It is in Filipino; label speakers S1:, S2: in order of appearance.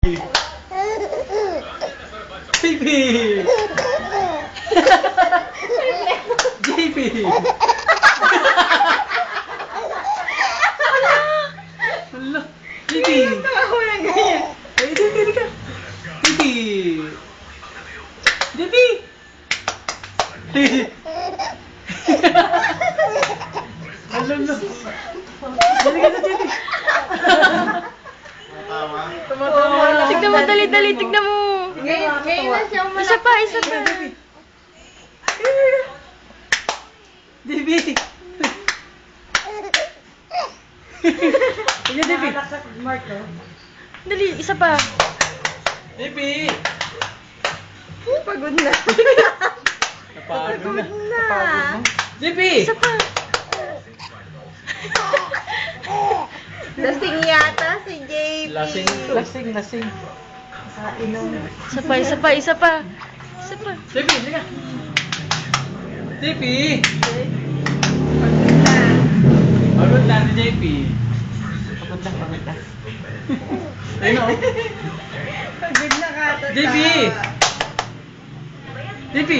S1: JP! JP! Hala! JP!
S2: Tawa lang ganyan.
S1: Ay, JP, hindi ka! JP! JP! Hala na! Dali ka na, JP!
S3: Tignan mo, dali, tignan mo.
S2: Ngayon na siya umalaki.
S3: Isa pa, isa pa.
S1: JP! Sige, JP!
S3: Dali, isa pa.
S1: JP!
S2: Pagod na.
S1: Napagod na. JP!
S3: Isa pa.
S2: Lasing yata si JP.
S1: Lasing.
S2: Sa inom.
S3: Isa pa, isa pa, isa pa. Isa pa.
S1: JP, halika. JP!
S2: Pagod na.
S1: Pagod na si JP. Pagod na. Ayun o.
S2: Pagod na ka.
S1: JP! JP!